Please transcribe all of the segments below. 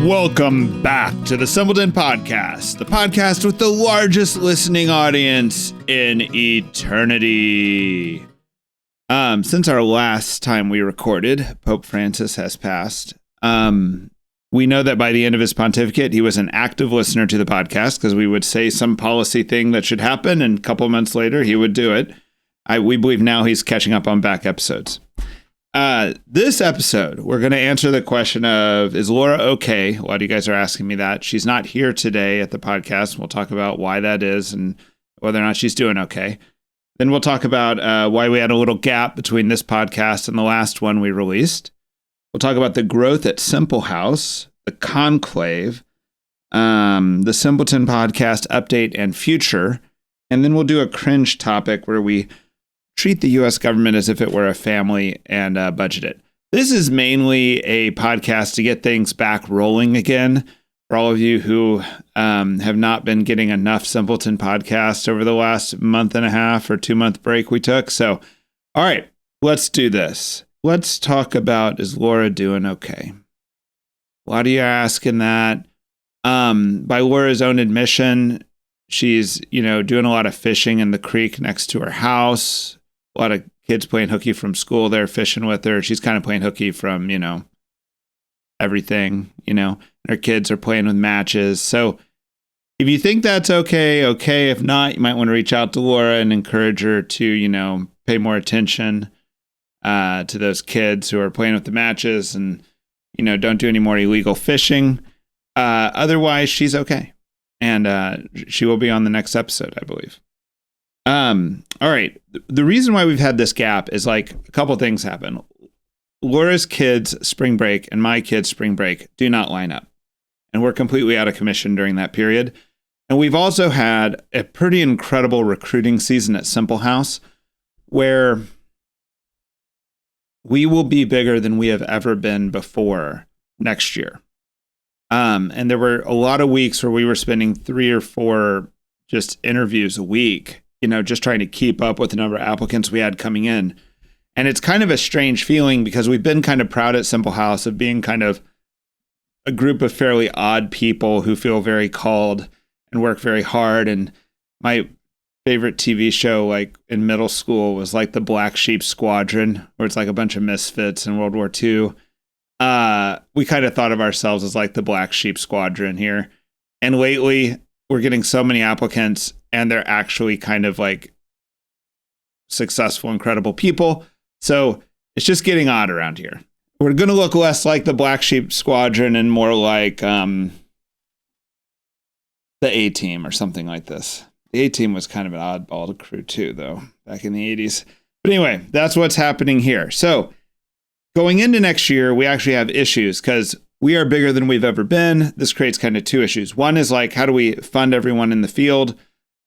Welcome back to the Simpleton Podcast, the podcast with the largest listening audience in eternity. Since our last time we recorded, Pope Francis has passed. We know that by the end of his pontificate, he was an active listener to the podcast because we would say some policy thing that should happen, and a couple months later, he would do it. We believe now he's catching up on back episodes. This episode, we're going to answer the question of, is Laura okay? A lot of you guys are asking me that. She's not here today at the podcast. We'll talk about why that is and whether or not she's doing okay. Then we'll talk about why we had a little gap between this podcast and the last one we released. We'll talk about the growth at Simple House, the conclave, the Simpleton Podcast update and future. And then we'll do a cringe topic where we treat the U.S. government as if it were a family and budget it. This is mainly a podcast to get things back rolling again. For all of you who have not been getting enough Simpleton podcasts over the last month and a half or 2-month break we took. So, all right, let's do this. Let's talk about, is Laura doing okay? A lot of you are asking that. By Laura's own admission, she's, doing a lot of fishing in the creek next to her house. A lot of kids playing hooky from school there, fishing with her. She's kind of playing hooky from, everything, Her kids are playing with matches. So if you think that's okay. If not, you might want to reach out to Laura and encourage her to, pay more attention to those kids who are playing with the matches and, don't do any more illegal fishing. Otherwise, she's okay. And she will be on the next episode, I believe. All right. The reason why we've had this gap is a couple things happen. Laura's kids' spring break and my kids' spring break do not line up. And we're completely out of commission during that period. And we've also had a pretty incredible recruiting season at Simple House where we will be bigger than we have ever been before next year. And there were a lot of weeks where we were spending 3 or 4 just interviews a week, just trying to keep up with the number of applicants we had coming in. And it's kind of a strange feeling because we've been kind of proud at Simple House of being kind of a group of fairly odd people who feel very called and work very hard. And my favorite TV show, in middle school, was the Black Sheep Squadron, where it's a bunch of misfits in World War II. We kind of thought of ourselves as the Black Sheep Squadron here. And lately, we're getting so many applicants, and they're actually kind of successful, incredible people. So it's just getting odd around here. We're going to look less like the Black Sheep Squadron and more like the A-Team or something like this. The A-Team was kind of an oddball crew too, though, back in the 80s. But anyway, that's what's happening here. So going into next year, we actually have issues because we are bigger than we've ever been. This creates kind of 2 issues. One is how do we fund everyone in the field?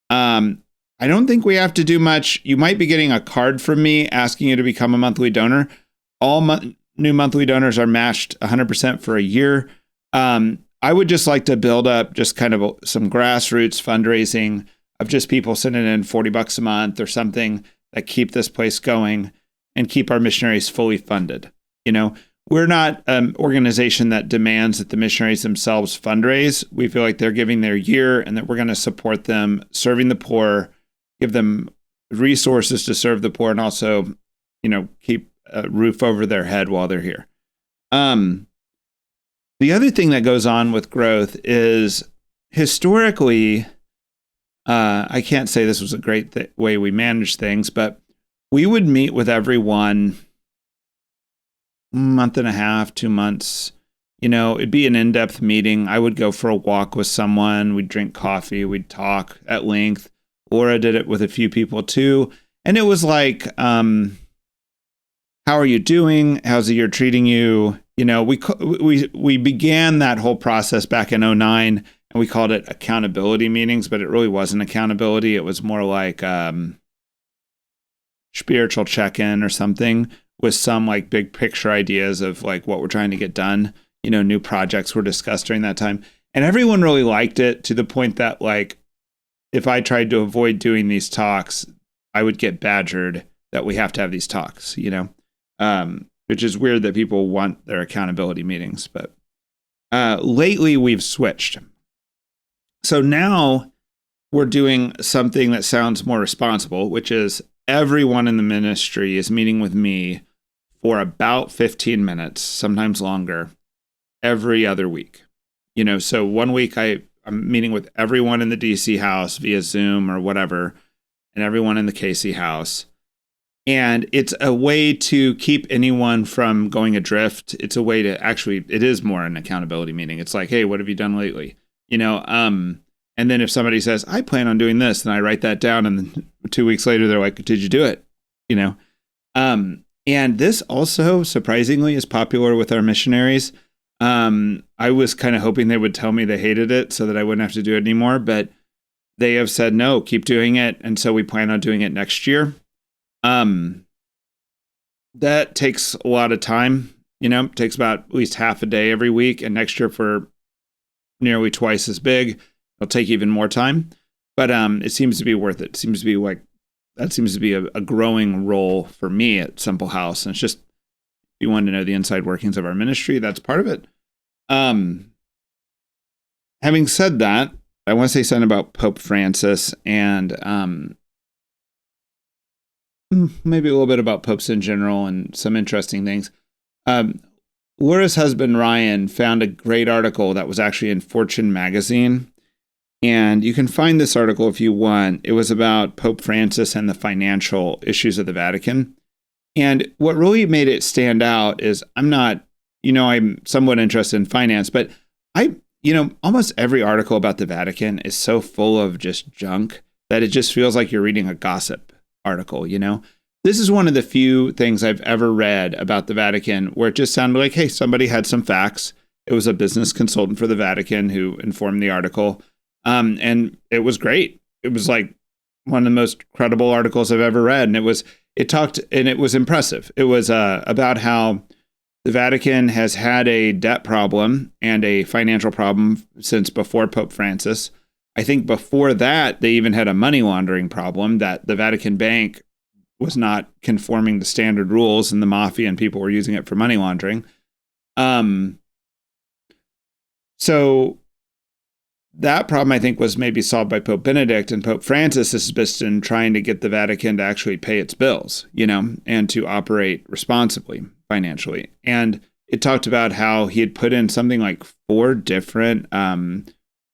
I don't think we have to do much. You might be getting a card from me asking you to become a monthly donor. All new monthly donors are matched 100% for a year. I would just like to build up just kind of some grassroots fundraising of just people sending in $40 a month or something that keep this place going and keep our missionaries fully funded. We're not an organization that demands that the missionaries themselves fundraise. We feel like they're giving their year and that we're going to support them serving the poor, give them resources to serve the poor, and also, keep a roof over their head while they're here. The other thing that goes on with growth is historically, I can't say this was a great way we managed things, but we would meet with everyone month and a half, 2 months. It'd be an in-depth meeting. I would go for a walk with someone. We'd drink coffee. We'd talk at length. Laura did it with a few people too. And it was how are you doing? How's the year treating you? We began that whole process back in 2009 and we called it accountability meetings, but it really wasn't accountability. It was more like spiritual check-in or something, with some big picture ideas of what we're trying to get done. New projects were discussed during that time. And everyone really liked it to the point that if I tried to avoid doing these talks, I would get badgered that we have to have these talks, which is weird that people want their accountability meetings. But Lately, we've switched. So now we're doing something that sounds more responsible, which is everyone in the ministry is meeting with me for about 15 minutes, sometimes longer, every other week. So one week I'm meeting with everyone in the DC house via Zoom or whatever, and everyone in the KC house. And it's a way to keep anyone from going adrift. It's a way to it is more an accountability meeting. It's like, hey, what have you done lately? And then if somebody says, I plan on doing this, then I write that down. And then 2 weeks later, they're like, did you do it? And this also surprisingly is popular with our missionaries. I was kind of hoping they would tell me they hated it so that I wouldn't have to do it anymore. But they have said, no, keep doing it. And so we plan on doing it next year. That takes a lot of time, it takes about at least half a day every week. And next year for nearly twice as big, it'll take even more time, but, it seems to be worth it. It seems to be that seems to be a growing role for me at Simple House. And it's just, if you want to know the inside workings of our ministry, that's part of it. Having said that, I want to say something about Pope Francis and, maybe a little bit about popes in general and some interesting things. Laura's husband, Ryan, found a great article that was actually in Fortune magazine. And you can find this article if you want. It was about Pope Francis and the financial issues of the Vatican. And what really made it stand out is I'm somewhat interested in finance, but almost every article about the Vatican is so full of just junk that it just feels like you're reading a gossip article. This is one of the few things I've ever read about the Vatican where it just sounded like, hey, somebody had some facts. It was a business consultant for the Vatican who informed the article. And it was great. It was like one of the most credible articles I've ever read. And it was impressive. It was about how the Vatican has had a debt problem and a financial problem since before Pope Francis. I think before that, they even had a money laundering problem that the Vatican Bank was not conforming to standard rules and the mafia and people were using it for money laundering. So that problem, I think, was maybe solved by Pope Benedict, and Pope Francis has been trying to get the Vatican to actually pay its bills, and to operate responsibly financially. And it talked about how he had put in something like 4 different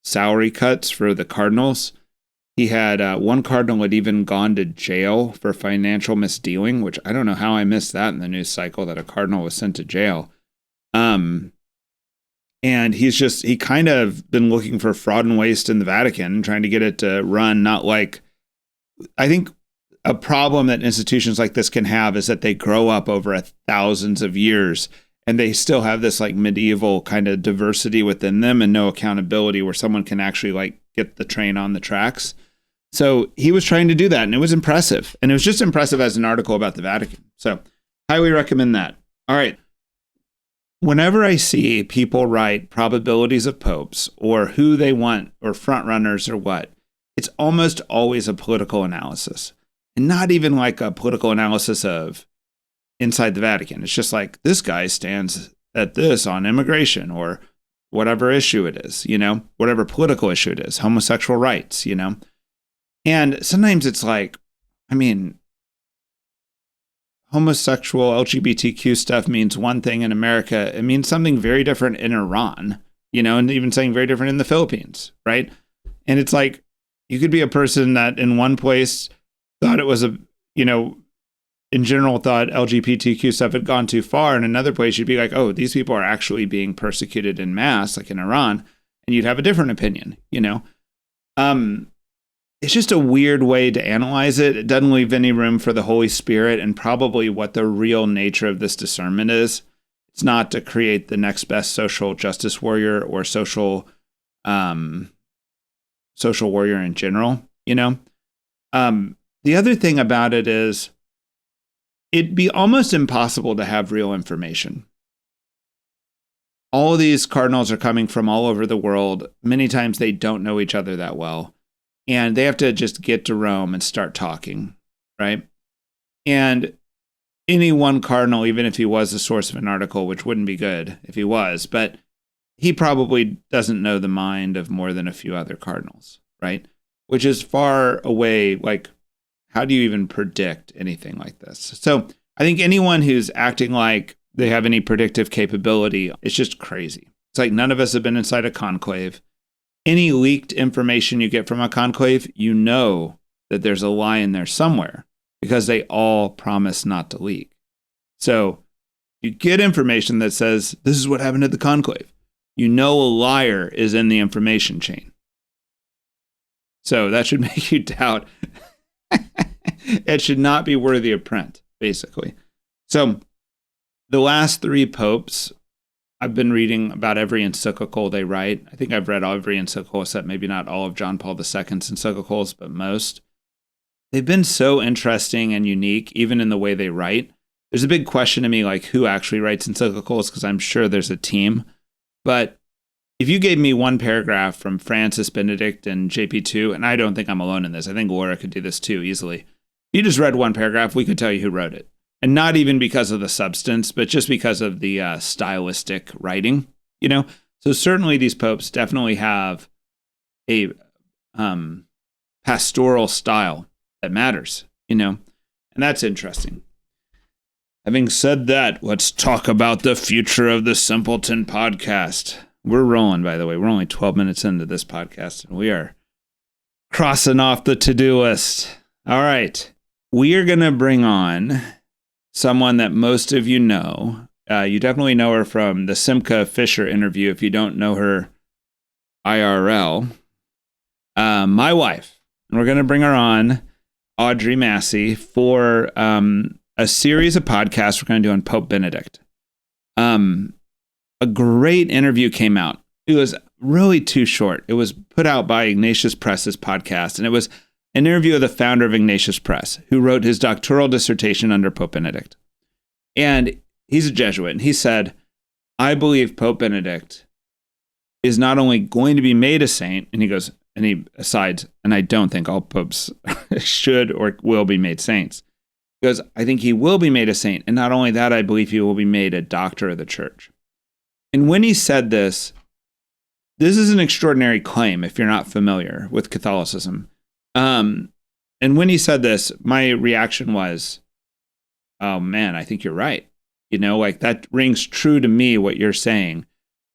salary cuts for the cardinals. He had one cardinal had even gone to jail for financial misdealing, which I don't know how I missed that in the news cycle, that a cardinal was sent to jail. And he kind of been looking for fraud and waste in the Vatican, trying to get it to run not like, I think a problem that institutions like this can have is that they grow up over thousands of years and they still have this like medieval kind of diversity within them and no accountability where someone can actually like get the train on the tracks. So he was trying to do that and it was impressive. And it was just impressive as an article about the Vatican. So highly recommend that. All right. Whenever I see people write probabilities of popes or who they want or front runners or what, it's almost always a political analysis, and not even like a political analysis of inside the Vatican. It's just like, this guy stands at this on immigration or whatever issue it is, whatever political issue it is, homosexual rights, And sometimes it's like, homosexual LGBTQ stuff means one thing in America. It means something very different in Iran, and even saying very different in the Philippines, right? And it's like, you could be a person that in one place thought it was in general thought LGBTQ stuff had gone too far. And another place you'd be like, oh, these people are actually being persecuted en masse, like in Iran. And you'd have a different opinion, It's just a weird way to analyze it. It doesn't leave any room for the Holy Spirit and probably what the real nature of this discernment is. It's not to create the next best social justice warrior or social warrior in general, The other thing about it is it'd be almost impossible to have real information. All of these cardinals are coming from all over the world. Many times they don't know each other that well. And they have to just get to Rome and start talking, right? And any one cardinal, even if he was the source of an article, which wouldn't be good if he was, but he probably doesn't know the mind of more than a few other cardinals, right? Which is far away. Like, how do you even predict anything like this? So I think anyone who's acting like they have any predictive capability, it's just crazy. It's like none of us have been inside a conclave. Any leaked information you get from a conclave, you know that there's a lie in there somewhere because they all promise not to leak. So you get information that says, this is what happened at the conclave. You know a liar is in the information chain. So that should make you doubt. It should not be worthy of print, basically. So the last three popes, I've been reading about every encyclical they write. I think I've read every encyclical except maybe not all of John Paul II's encyclicals, but most. They've been so interesting and unique, even in the way they write. There's a big question to me, like who actually writes encyclicals, because I'm sure there's a team. But if you gave me one paragraph from Francis, Benedict, and JP2, and I don't think I'm alone in this, I think Laura could do this too easily. If you just read one paragraph, we could tell you who wrote it. And not even because of the substance, but just because of the stylistic writing, So certainly these popes definitely have a pastoral style that matters, and that's interesting. Having said that, let's talk about the future of the Simpleton Podcast. We're rolling, by the way. We're only 12 minutes into this podcast, and we are crossing off the to-do list. All right. We are going to bring on someone that most of you know. You definitely know her from the Simca Fisher interview if you don't know her IRL. My wife. And we're going to bring her on, Audrey Massey, for a series of podcasts we're going to do on Pope Benedict. A great interview came out. It was really too short. It was put out by Ignatius Press's podcast, and it was an interview of the founder of Ignatius Press, who wrote his doctoral dissertation under Pope Benedict. And he's a Jesuit, and he said, I believe Pope Benedict is not only going to be made a saint, and he goes, and he asides, and I don't think all popes should or will be made saints. He goes, I think he will be made a saint, and not only that, I believe he will be made a doctor of the church. And when he said this is an extraordinary claim if you're not familiar with Catholicism. And when he said this, my reaction was, oh man, I think you're right. That rings true to me, what you're saying,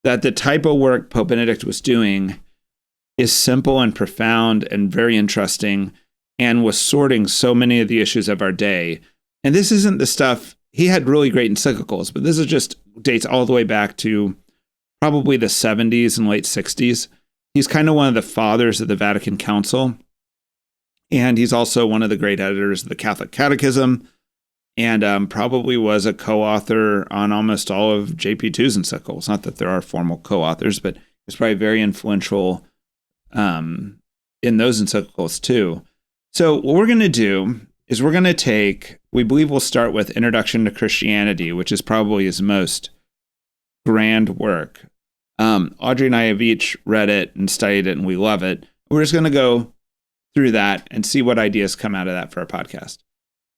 that the type of work Pope Benedict was doing is simple and profound and very interesting and was sorting so many of the issues of our day. And this isn't the stuff, he had really great encyclicals, but this is just dates all the way back to probably the 70s and late 60s. He's kind of one of the fathers of the Vatican Council. And he's also one of the great editors of the Catholic Catechism, and probably was a co-author on almost all of JP2's encyclicals. Not that there are formal co-authors, but he's probably very influential in those encyclicals too. So what we're going to do is we're going to we believe we'll start with Introduction to Christianity, which is probably his most grand work. Audrey and I have each read it and studied it, and we love it. We're just going to go through that and see what ideas come out of that for our podcast.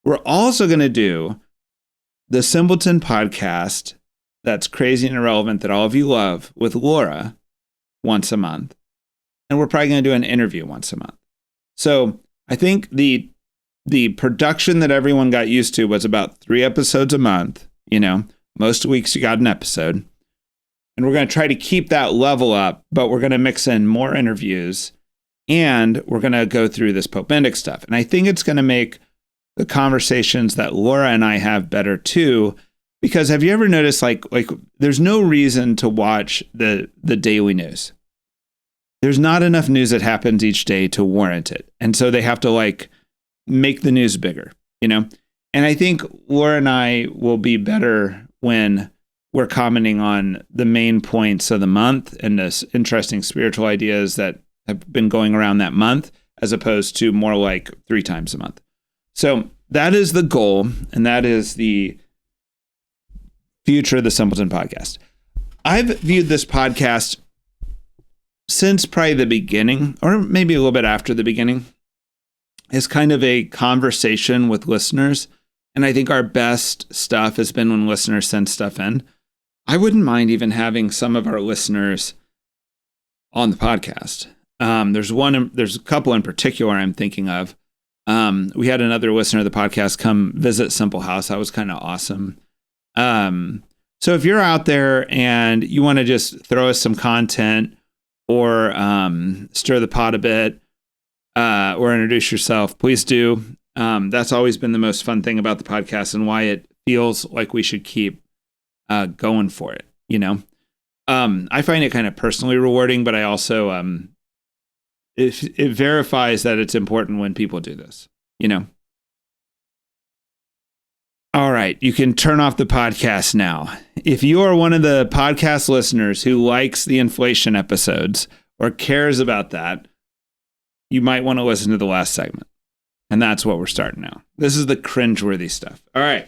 We're also going to do the Simpleton Podcast, that's crazy and irrelevant, that all of you love, with Laura once a month. And we're probably going to do an interview once a month. So I think the production that everyone got used to was about 3 episodes a month. Most weeks you got an episode. And we're going to try to keep that level up, but we're going to mix in more interviews, and we're going to go through this Pope Benedict stuff. And I think it's going to make the conversations that Laura and I have better too, because have you ever noticed like there's no reason to watch the daily news. There's not enough news that happens each day to warrant it. And so they have to make the news bigger, And I think Laura and I will be better when we're commenting on the main points of the month and the interesting spiritual ideas that have been going around that month, as opposed to more like 3 times a month. So that is the goal, and that is the future of the Simpleton Podcast. I've viewed this podcast since probably the beginning, or maybe a little bit after the beginning, as kind of a conversation with listeners. And I think our best stuff has been when listeners send stuff in. I wouldn't mind even having some of our listeners on the podcast. There's a couple in particular I'm thinking of. We had another listener of the podcast come visit Simple House. That was kind of awesome. So if you're out there and you want to just throw us some content or stir the pot a bit or introduce yourself, please do. That's always been the most fun thing about the podcast and why it feels like we should keep going for it. I find it kind of personally rewarding, but I also it verifies that it's important when people do this. All right, you can turn off the podcast now. If you are one of the podcast listeners who likes the inflation episodes or cares about that, you might want to listen to the last segment. And that's what we're starting now. This is the cringeworthy stuff. All right.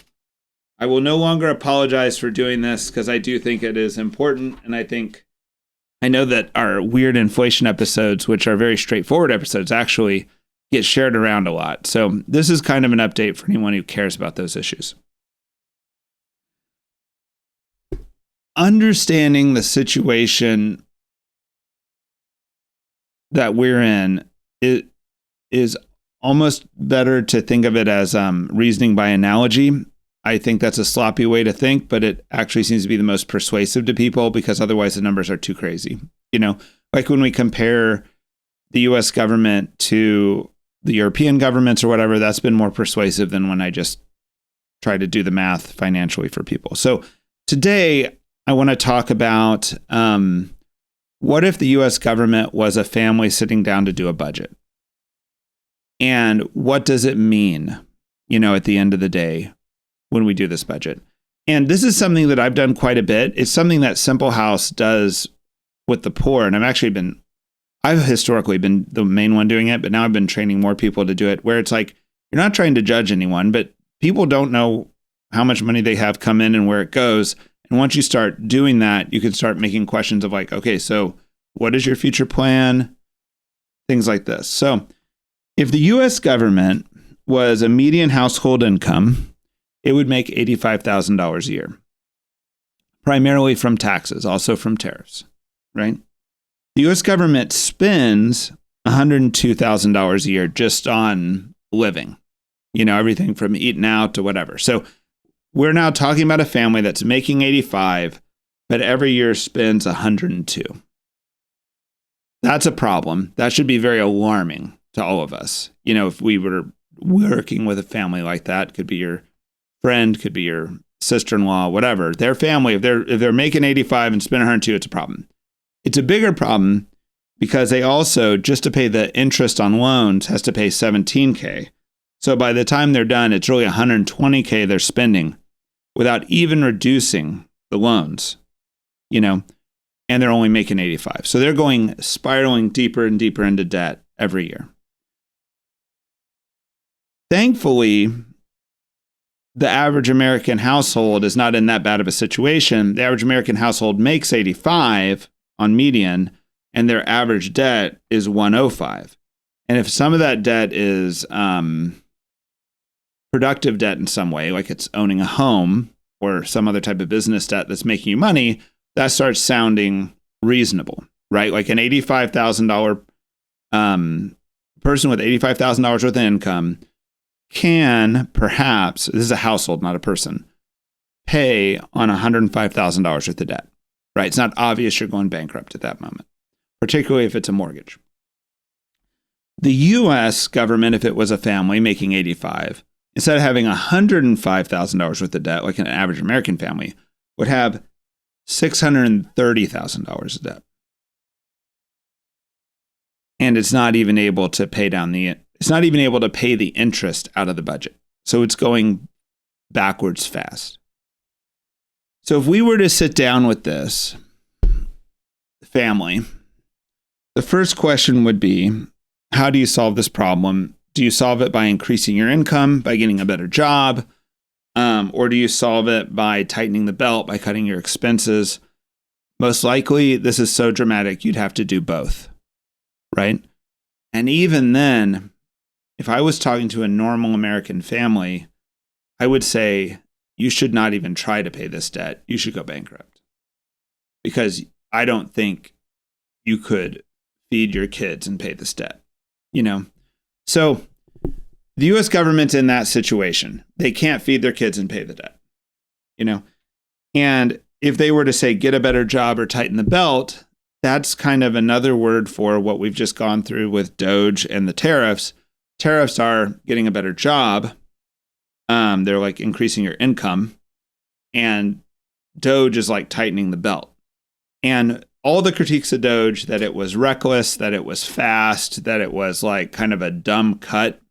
I will no longer apologize for doing this because I do think it is important. And I know that our weird inflation episodes, which are very straightforward episodes, actually get shared around a lot. So this is kind of an update for anyone who cares about those issues. Understanding the situation that we're in, it is almost better to think of it as reasoning by analogy. I think that's a sloppy way to think, but it actually seems to be the most persuasive to people because otherwise the numbers are too crazy. Like when we compare the US government to the European governments or whatever, that's been more persuasive than when I just try to do the math financially for people. So today I want to talk about what if the US government was a family sitting down to do a budget? And what does it mean, at the end of the day when we do this budget? And this is something that I've done quite a bit. It's something that Simple House does with the poor. And I've historically been the main one doing it, but now I've been training more people to do it where it's like, you're not trying to judge anyone, but people don't know how much money they have come in and where it goes. And once you start doing that, you can start making questions of like, okay, so what is your future plan? Things like this. So if the US government was a median household income, it would make $85,000 a year, primarily from taxes, also from tariffs, right? The US government spends $102,000 a year just on living, everything from eating out to whatever. So we're now talking about a family that's making 85, but every year spends 102. That's a problem. That should be very alarming to all of us. If we were working with a family like that, could be your friend, could be your sister-in-law, whatever. Their family, if they're making 85 and spending 102, it's a problem. It's a bigger problem because they also, just to pay the interest on loans, has to pay $17K. So by the time they're done, it's really $120K they're spending without even reducing the loans, and they're only making 85. So they're spiraling deeper and deeper into debt every year. Thankfully, the average American household is not in that bad of a situation. The average American household makes 85 on median, and their average debt is 105. And if some of that debt is productive debt in some way, like it's owning a home or some other type of business debt that's making you money, that starts sounding reasonable, right? Like an $85,000 person with $85,000 worth of income can perhaps, this is a household, not a person, pay on $105,000 worth of debt, right? It's not obvious you're going bankrupt at that moment, particularly if it's a mortgage. The US government, if it was a family making 85, instead of having $105,000 worth of debt, like an average American family, would have $630,000 of debt. And it's not even able to pay the interest out of the budget. So it's going backwards fast. So if we were to sit down with this family, the first question would be, how do you solve this problem? Do you solve it by increasing your income, by getting a better job? Or do you solve it by tightening the belt, by cutting your expenses? Most likely, this is so dramatic, you'd have to do both, right? And even then, if I was talking to a normal American family, I would say, you should not even try to pay this debt. You should go bankrupt. because I don't think you could feed your kids and pay this debt, So the U.S. government's in that situation. They can't feed their kids and pay the debt, And if they were to say, get a better job or tighten the belt, that's kind of another word for what we've just gone through with Doge and the tariffs. Tariffs are getting a better job. They're like increasing your income. And Doge is like tightening the belt. And all the critiques of Doge, that it was reckless, that it was fast, that it was like kind of a dumb cut,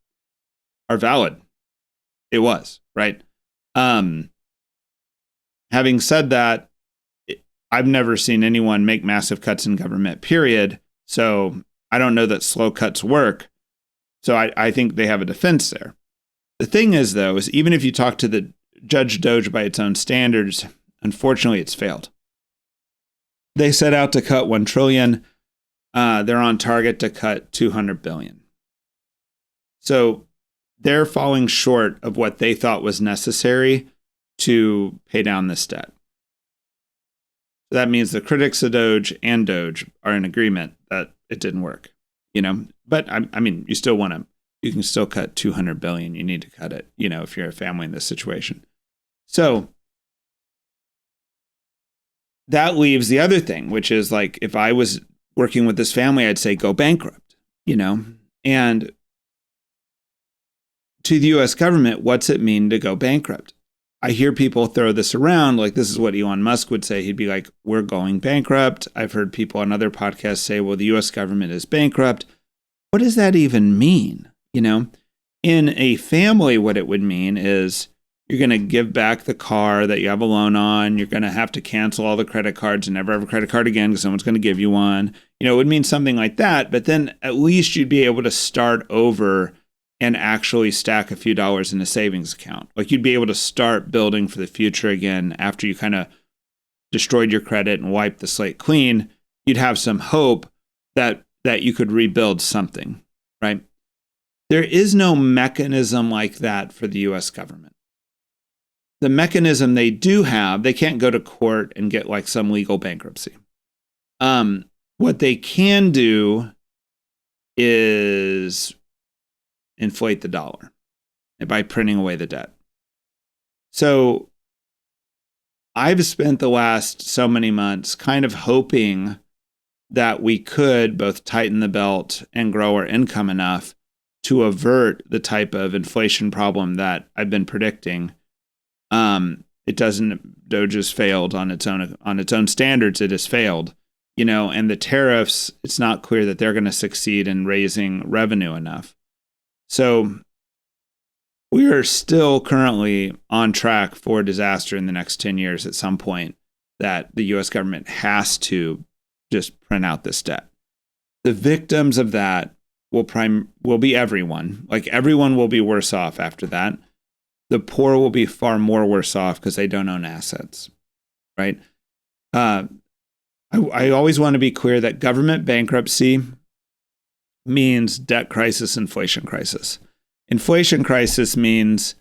are valid. It was, right? Having said that, I've never seen anyone make massive cuts in government, period. So I don't know that slow cuts work. So I think they have a defense there. The thing is, though, is even if you talk to the judge Doge by its own standards, unfortunately, it's failed. They set out to cut 1 trillion. They're on target to cut 200 billion. So they're falling short of what they thought was necessary to pay down this debt. So that means the critics of Doge and Doge are in agreement that it didn't work, But I mean, you can still cut 200 billion. You need to cut it, if you're a family in this situation. So that leaves the other thing, which is like, if I was working with this family, I'd say go bankrupt, And to the U.S. government, what's it mean to go bankrupt? I hear people throw this around, like this is what Elon Musk would say. He'd be like, we're going bankrupt. I've heard people on other podcasts say, well, the U.S. government is bankrupt. What does that even mean? In a family, what it would mean is you're going to give back the car that you have a loan on. You're going to have to cancel all the credit cards and never have a credit card again because someone's going to give you one. It would mean something like that. But then at least you'd be able to start over and actually stack a few dollars in a savings account. Like you'd be able to start building for the future again after you kind of destroyed your credit and wiped the slate clean. You'd have some hope that you could rebuild something, right? There is no mechanism like that for the U.S. government. The mechanism they do have, they can't go to court and get like some legal bankruptcy. What they can do is inflate the dollar by printing away the debt. So I've spent the last so many months kind of hoping that we could both tighten the belt and grow our income enough to avert the type of inflation problem that I've been predicting. It doesn't, Doge has failed on its own standards. It has failed, and the tariffs, it's not clear that they're going to succeed in raising revenue enough. So we are still currently on track for disaster in the next 10 years at some point, that the U.S. government has to just print out this debt. The victims of that will be everyone. Like everyone will be worse off after that. The poor will be far more worse off because they don't own assets, right? I always want to be clear that government bankruptcy means debt crisis, inflation crisis. Inflation crisis means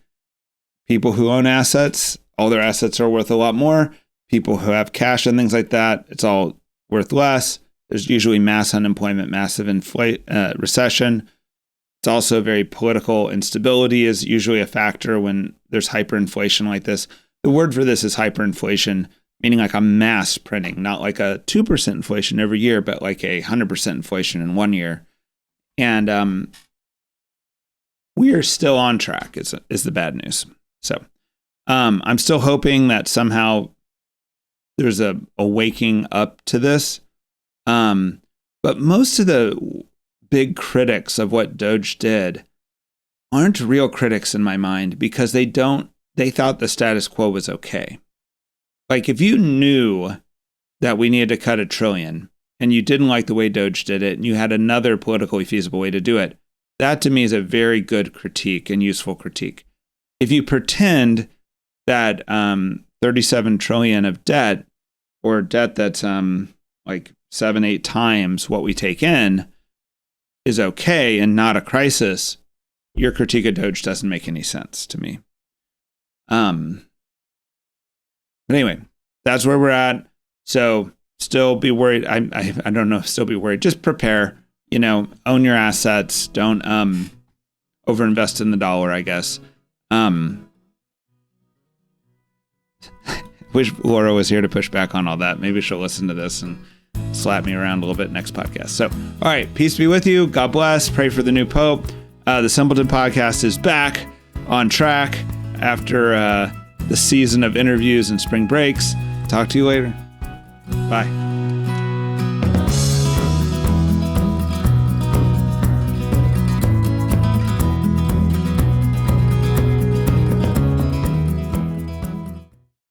people who own assets, all their assets are worth a lot more. People who have cash and things like that, it's all worth less. There's usually mass unemployment, massive recession. It's also very political instability is usually a factor when there's hyperinflation like this. The word for this is hyperinflation, meaning like a mass printing, not like a 2% inflation every year, but like a 100% inflation in 1 year. And we are still on track is the bad news. So I'm still hoping that somehow there's a waking up to this. But most of the big critics of what Doge did aren't real critics in my mind because they thought the status quo was okay. Like if you knew that we needed to cut $1 trillion and you didn't like the way Doge did it and you had another politically feasible way to do it, that to me is a very good critique and useful critique. If you pretend that 37 trillion of debt, or debt that's like 7-8 times what we take in, is okay and not a crisis, your critique of Doge doesn't make any sense to me. But anyway, that's where we're at. So still be worried. I don't know if still be worried. Just prepare, own your assets. Don't overinvest in the dollar, I guess. Wish Laura was here to push back on all that. Maybe she'll listen to this and slap me around a little bit next podcast. So, all right, peace be with you. God bless. Pray for the new Pope. The Simpleton Podcast is back on track after the season of interviews and spring breaks. Talk to you later. Bye.